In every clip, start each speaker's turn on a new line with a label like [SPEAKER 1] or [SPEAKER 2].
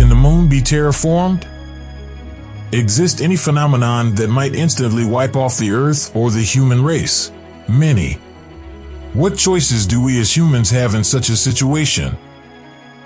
[SPEAKER 1] Can the moon be terraformed? Exist any phenomenon that might instantly wipe off the Earth or the human race? Many. What choices do we as humans have in such a situation?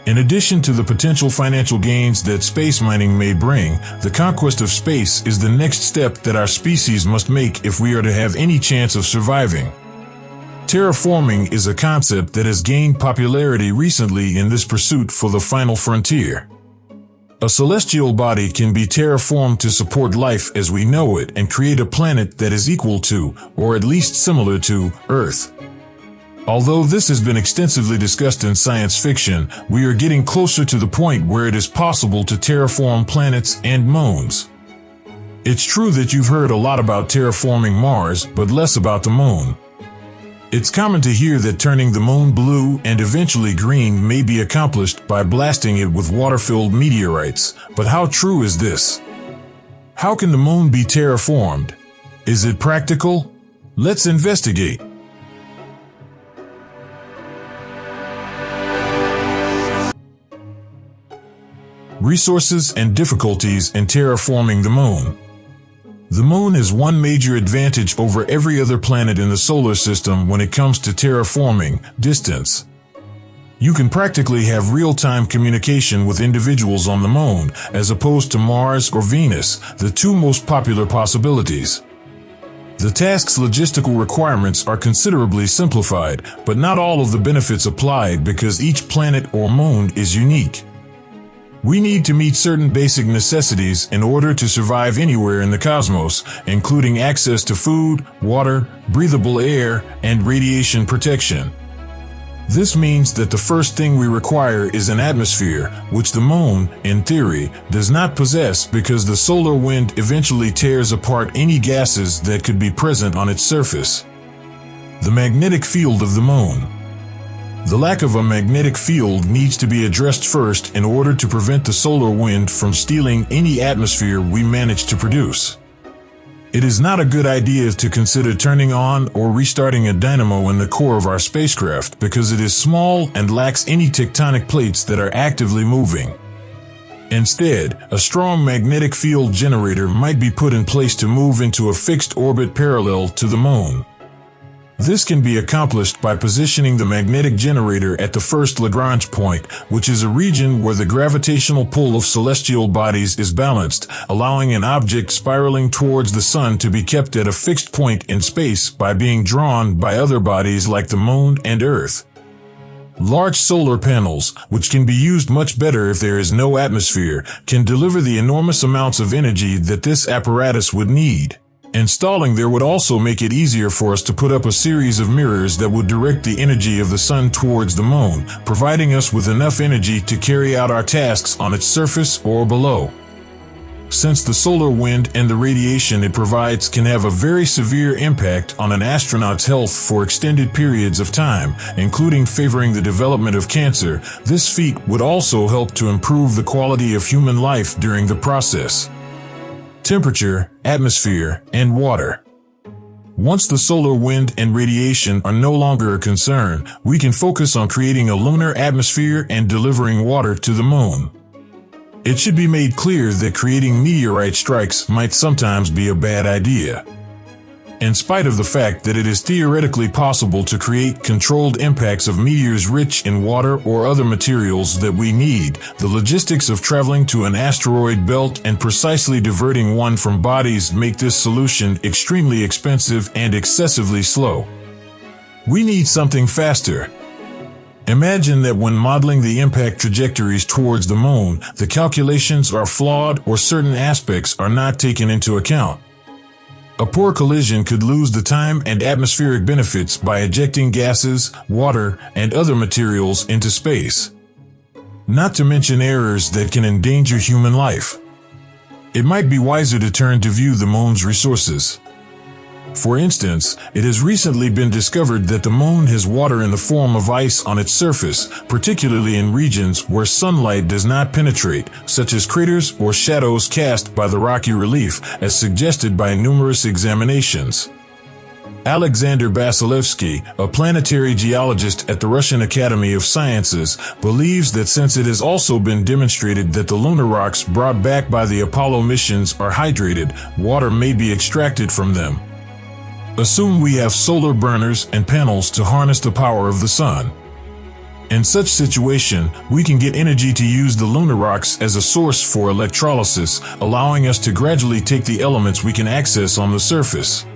[SPEAKER 1] In addition to the potential financial gains that space mining may bring, the conquest of space is the next step that our species must make if we are to have any chance of surviving. Terraforming is a concept that has gained popularity recently in this pursuit for the final frontier. A celestial body can be terraformed to support life as we know it and create a planet that is equal to, or at least similar to, Earth. Although this has been extensively discussed in science fiction, we are getting closer to the point where it is possible to terraform planets and moons. It's true that you've heard a lot about terraforming Mars, but less about the moon. It's common to hear that turning the moon blue and eventually green may be accomplished by blasting it with water-filled meteorites, but how true is this? How can the moon be terraformed? Is it practical? Let's investigate. Resources and difficulties in terraforming the moon. The moon has one major advantage over every other planet in the solar system when it comes to terraforming: distance. You can practically have real-time communication with individuals on the moon, as opposed to Mars or Venus, the two most popular possibilities. The task's logistical requirements are considerably simplified, but not all of the benefits applied because each planet or moon is unique. We need to meet certain basic necessities in order to survive anywhere in the cosmos, including access to food, water, breathable air, and radiation protection. This means that the first thing we require is an atmosphere, which the moon, in theory, does not possess because the solar wind eventually tears apart any gases that could be present on its surface. The magnetic field of the moon. The lack of a magnetic field needs to be addressed first in order to prevent the solar wind from stealing any atmosphere we manage to produce. It is not a good idea to consider turning on or restarting a dynamo in the core of our spacecraft because it is small and lacks any tectonic plates that are actively moving. Instead, a strong magnetic field generator might be put in place to move into a fixed orbit parallel to the moon. This can be accomplished by positioning the magnetic generator at the first Lagrange point, which is a region where the gravitational pull of celestial bodies is balanced, allowing an object spiraling towards the sun to be kept at a fixed point in space by being drawn by other bodies like the moon and Earth. Large solar panels, which can be used much better if there is no atmosphere, can deliver the enormous amounts of energy that this apparatus would need. Installing there would also make it easier for us to put up a series of mirrors that would direct the energy of the sun towards the moon, providing us with enough energy to carry out our tasks on its surface or below. Since the solar wind and the radiation it provides can have a very severe impact on an astronaut's health for extended periods of time, including favoring the development of cancer, this feat would also help to improve the quality of human life during the process. Temperature, atmosphere, and water. Once the solar wind and radiation are no longer a concern, we can focus on creating a lunar atmosphere and delivering water to the moon. It should be made clear that creating meteorite strikes might sometimes be a bad idea. In spite of the fact that it is theoretically possible to create controlled impacts of meteors rich in water or other materials that we need, the logistics of traveling to an asteroid belt and precisely diverting one from bodies make this solution extremely expensive and excessively slow. We need something faster. Imagine that when modeling the impact trajectories towards the moon, the calculations are flawed or certain aspects are not taken into account. A poor collision could lose the time and atmospheric benefits by ejecting gases, water, and other materials into space. Not to mention errors that can endanger human life. It might be wiser to turn to view the moon's resources. For instance, it has recently been discovered that the moon has water in the form of ice on its surface, particularly in regions where sunlight does not penetrate, such as craters or shadows cast by the rocky relief, as suggested by numerous examinations. Alexander Vasilevsky, a planetary geologist at the Russian Academy of Sciences, believes that since it has also been demonstrated that the lunar rocks brought back by the Apollo missions are hydrated, water may be extracted from them. Assume we have solar burners and panels to harness the power of the sun. In such situation, we can get energy to use the lunar rocks as a source for electrolysis, allowing us to gradually take the elements we can access on the surface.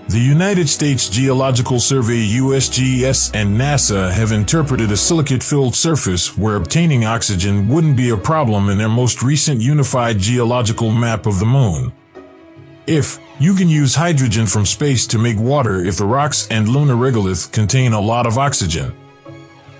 [SPEAKER 1] The United States Geological Survey USGS and NASA have interpreted a silicate-filled surface where obtaining oxygen wouldn't be a problem in their most recent unified geological map of the moon. If you can use hydrogen from space to make water if the rocks and lunar regolith contain a lot of oxygen.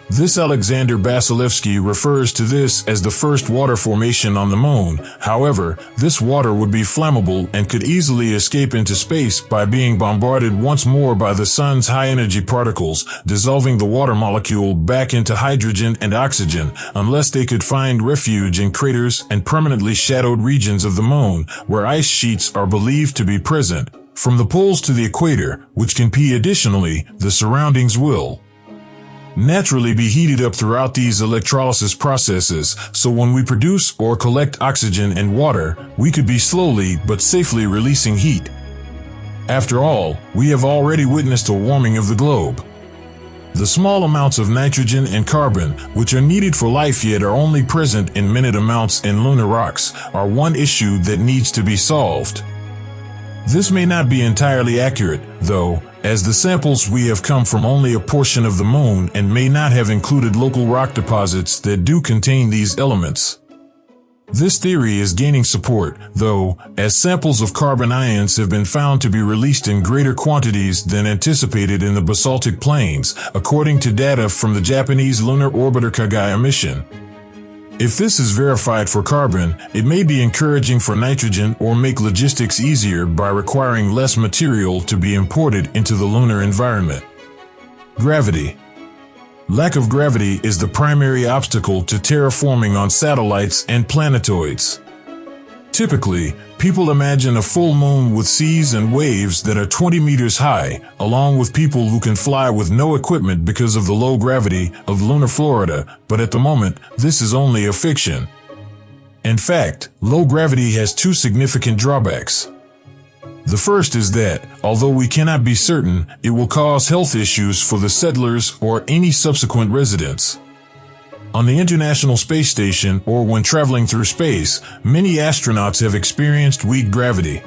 [SPEAKER 1] This Alexander Vasilevsky refers to this as the first water formation on the moon. However, this water would be flammable and could easily escape into space by being bombarded once more by the sun's high-energy particles, dissolving the water molecule back into hydrogen and oxygen, unless they could find refuge in craters and permanently shadowed regions of the moon, where ice sheets are believed to be present. From the poles to the equator, which can be additionally, the surroundings will naturally be heated up throughout these electrolysis processes, so when we produce or collect oxygen and water, we could be slowly but safely releasing heat. After all, we have already witnessed a warming of the globe. The small amounts of nitrogen and carbon, which are needed for life yet are only present in minute amounts in lunar rocks, are one issue that needs to be solved. This may not be entirely accurate, though, as the samples we have come from only a portion of the moon and may not have included local rock deposits that do contain these elements. This theory is gaining support, though, as samples of carbon ions have been found to be released in greater quantities than anticipated in the basaltic plains, according to data from the Japanese lunar orbiter Kaguya mission. If this is verified for carbon, it may be encouraging for nitrogen or make logistics easier by requiring less material to be imported into the lunar environment. Gravity. Lack of gravity is the primary obstacle to terraforming on satellites and planetoids. Typically, people imagine a full moon with seas and waves that are 20 meters high, along with people who can fly with no equipment because of the low gravity of lunar Florida, but at the moment, this is only a fiction. In fact, low gravity has two significant drawbacks. The first is that, although we cannot be certain, it will cause health issues for the settlers or any subsequent residents. On the International Space Station or when traveling through space, many astronauts have experienced weak gravity.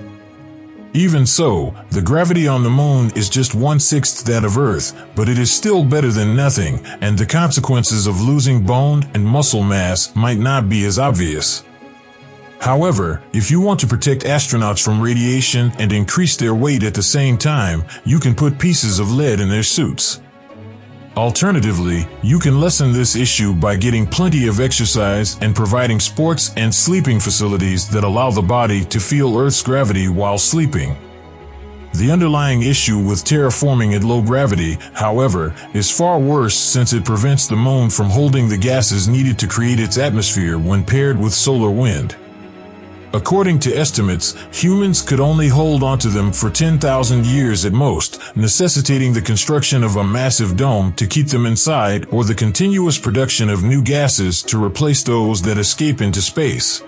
[SPEAKER 1] Even so, the gravity on the moon is just 1/6 that of Earth, but it is still better than nothing, and the consequences of losing bone and muscle mass might not be as obvious. However, if you want to protect astronauts from radiation and increase their weight at the same time, you can put pieces of lead in their suits. Alternatively, you can lessen this issue by getting plenty of exercise and providing sports and sleeping facilities that allow the body to feel Earth's gravity while sleeping. The underlying issue with terraforming at low gravity, however, is far worse since it prevents the moon from holding the gases needed to create its atmosphere when paired with solar wind. According to estimates, humans could only hold onto them for 10,000 years at most, necessitating the construction of a massive dome to keep them inside or the continuous production of new gases to replace those that escape into space.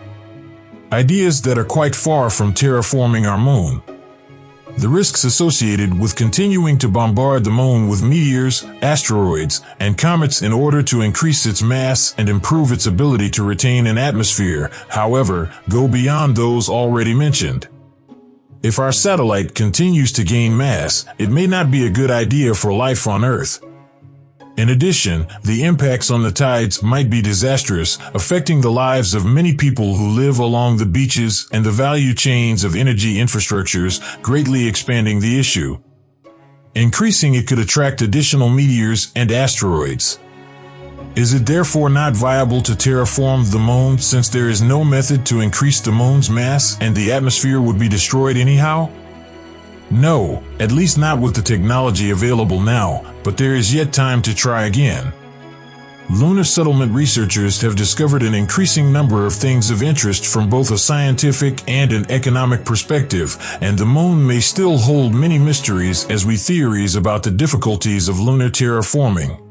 [SPEAKER 1] Ideas that are quite far from terraforming our moon. The risks associated with continuing to bombard the moon with meteors, asteroids, and comets in order to increase its mass and improve its ability to retain an atmosphere, however, go beyond those already mentioned. If our satellite continues to gain mass, it may not be a good idea for life on Earth. In addition, the impacts on the tides might be disastrous, affecting the lives of many people who live along the beaches and the value chains of energy infrastructures, greatly expanding the issue. Increasing it could attract additional meteors and asteroids. Is it therefore not viable to terraform the moon since there is no method to increase the moon's mass and the atmosphere would be destroyed anyhow? No, at least not with the technology available now, but there is yet time to try again. Lunar settlement researchers have discovered an increasing number of things of interest from both a scientific and an economic perspective, and the moon may still hold many mysteries as we theorize about the difficulties of lunar terraforming.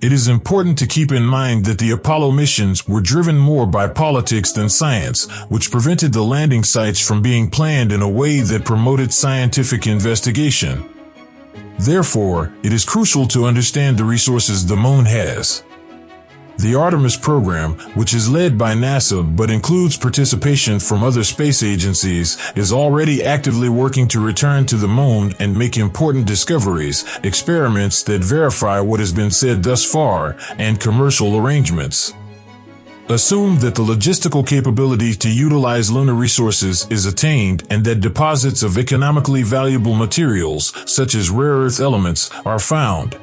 [SPEAKER 1] It is important to keep in mind that the Apollo missions were driven more by politics than science, which prevented the landing sites from being planned in a way that promoted scientific investigation. Therefore, it is crucial to understand the resources the moon has. The Artemis program, which is led by NASA but includes participation from other space agencies, is already actively working to return to the moon and make important discoveries, experiments that verify what has been said thus far, and commercial arrangements. Assume that the logistical capability to utilize lunar resources is attained and that deposits of economically valuable materials, such as rare earth elements, are found.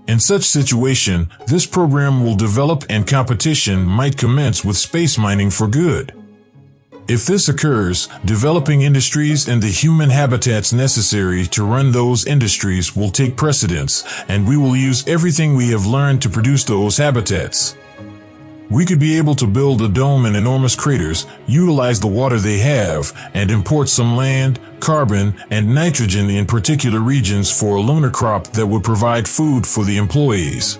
[SPEAKER 1] In such situation, this program will develop and competition might commence with space mining for good. If this occurs, developing industries and the human habitats necessary to run those industries will take precedence, and we will use everything we have learned to produce those habitats. We could be able to build a dome in enormous craters, utilize the water they have, and import some land, carbon, and nitrogen in particular regions for a lunar crop that would provide food for the employees.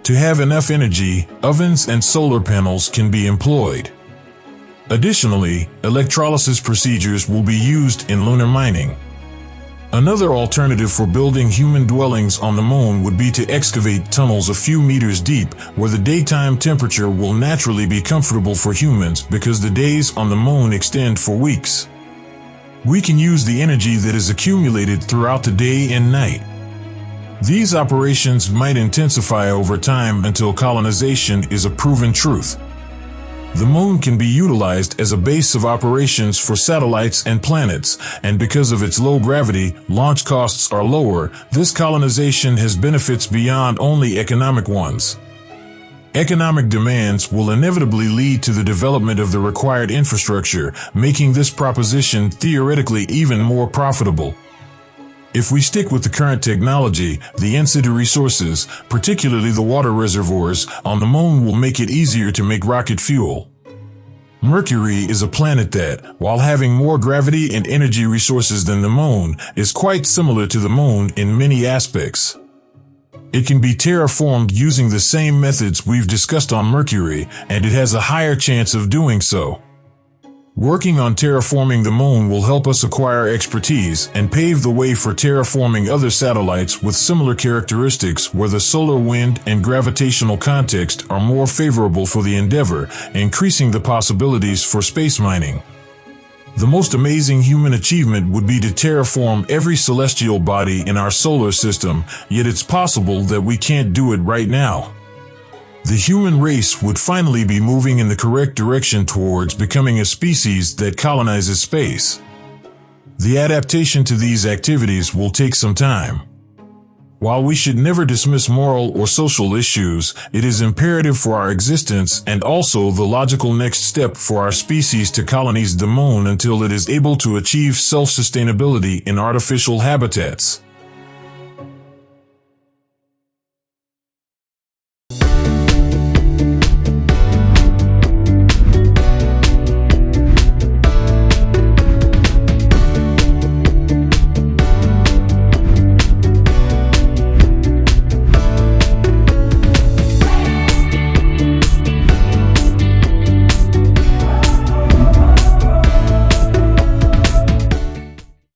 [SPEAKER 1] To have enough energy, ovens and solar panels can be employed. Additionally, electrolysis procedures will be used in lunar mining. Another alternative for building human dwellings on the moon would be to excavate tunnels a few meters deep, where the daytime temperature will naturally be comfortable for humans because the days on the moon extend for weeks. We can use the energy that is accumulated throughout the day and night. These operations might intensify over time until colonization is a proven truth. The moon can be utilized as a base of operations for satellites and planets, and because of its low gravity, launch costs are lower. This colonization has benefits beyond only economic ones. Economic demands will inevitably lead to the development of the required infrastructure, making this proposition theoretically even more profitable. If we stick with the current technology, the in-situ resources, particularly the water reservoirs, on the moon will make it easier to make rocket fuel. Mercury is a planet that, while having more gravity and energy resources than the moon, is quite similar to the moon in many aspects. It can be terraformed using the same methods we've discussed on Mercury, and it has a higher chance of doing so. Working on terraforming the moon will help us acquire expertise and pave the way for terraforming other satellites with similar characteristics where the solar wind and gravitational context are more favorable for the endeavor, increasing the possibilities for space mining. The most amazing human achievement would be to terraform every celestial body in our solar system, yet it's possible that we can't do it right now. The human race would finally be moving in the correct direction towards becoming a species that colonizes space. The adaptation to these activities will take some time. While we should never dismiss moral or social issues, it is imperative for our existence and also the logical next step for our species to colonize the moon until it is able to achieve self-sustainability in artificial habitats.